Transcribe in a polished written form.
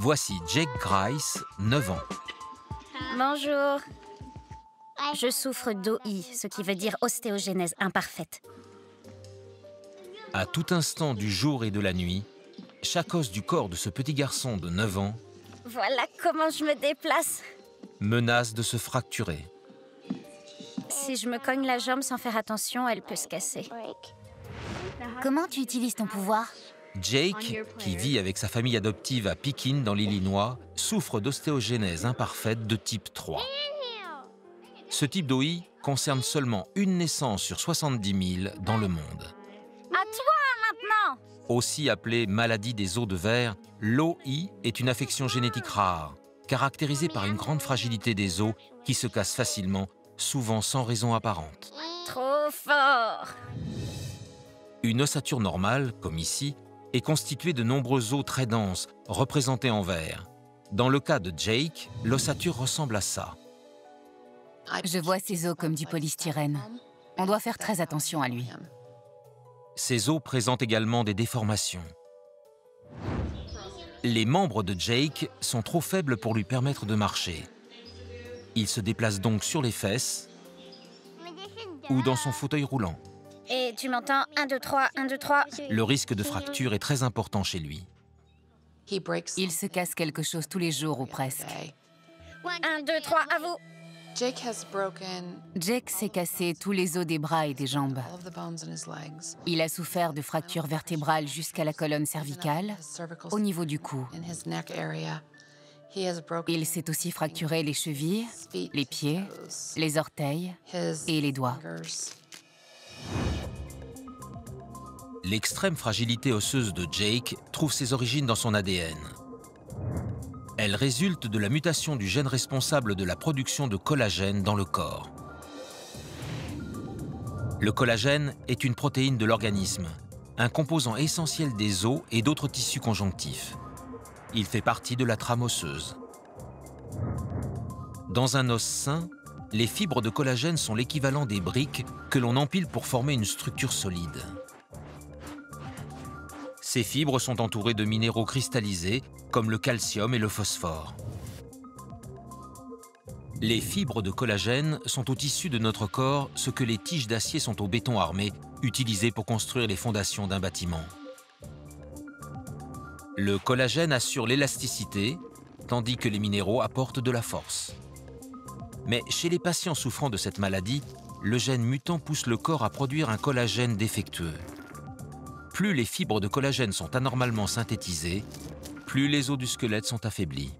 Voici Jake Grice, 9 ans. Bonjour. Je souffre d'OI, ce qui veut dire ostéogenèse imparfaite. À tout instant du jour et de la nuit, chaque os du corps de ce petit garçon de 9 ans Voilà comment je me déplace. menace de se fracturer. Si je me cogne la jambe sans faire attention, elle peut se casser. Comment tu utilises ton pouvoir? Jake, qui vit avec sa famille adoptive à Pekin dans l'Illinois, souffre d'ostéogenèse imparfaite de type 3. Ce type d'OI concerne seulement une naissance sur 70 000 dans le monde. À toi maintenant! Aussi appelée maladie des os de verre, l'OI est une affection génétique rare, caractérisée par une grande fragilité des os qui se cassent facilement, souvent sans raison apparente. Trop fort! Une ossature normale, comme ici, est constituée de nombreux os très denses, représentés en vert. Dans le cas de Jake, l'ossature ressemble à ça. Je vois ses os comme du polystyrène. On doit faire très attention à lui. Ses os présentent également des déformations. Les membres de Jake sont trop faibles pour lui permettre de marcher. Il se déplace donc sur les fesses ou dans son fauteuil roulant. Et tu m'entends? 1, 2, 3, 1, 2, 3. Le risque de fracture est très important chez lui. Il se casse quelque chose tous les jours ou presque. 1, 2, 3, à vous. Jake s'est cassé tous les os des bras et des jambes. Il a souffert de fractures vertébrales jusqu'à la colonne cervicale, au niveau du cou. Il s'est aussi fracturé les chevilles, les pieds, les orteils et les doigts. L'extrême fragilité osseuse de Jake trouve ses origines dans son ADN. Elle résulte de la mutation du gène responsable de la production de collagène dans le corps. Le collagène est une protéine de l'organisme, un composant essentiel des os et d'autres tissus conjonctifs. Il fait partie de la trame osseuse. Dans un os sain, les fibres de collagène sont l'équivalent des briques que l'on empile pour former une structure solide. Ces fibres sont entourées de minéraux cristallisés, comme le calcium et le phosphore. Les fibres de collagène sont au tissu de notre corps ce que les tiges d'acier sont au béton armé, utilisé pour construire les fondations d'un bâtiment. Le collagène assure l'élasticité, tandis que les minéraux apportent de la force. Mais chez les patients souffrant de cette maladie, le gène mutant pousse le corps à produire un collagène défectueux. Plus les fibres de collagène sont anormalement synthétisées, plus les os du squelette sont affaiblis.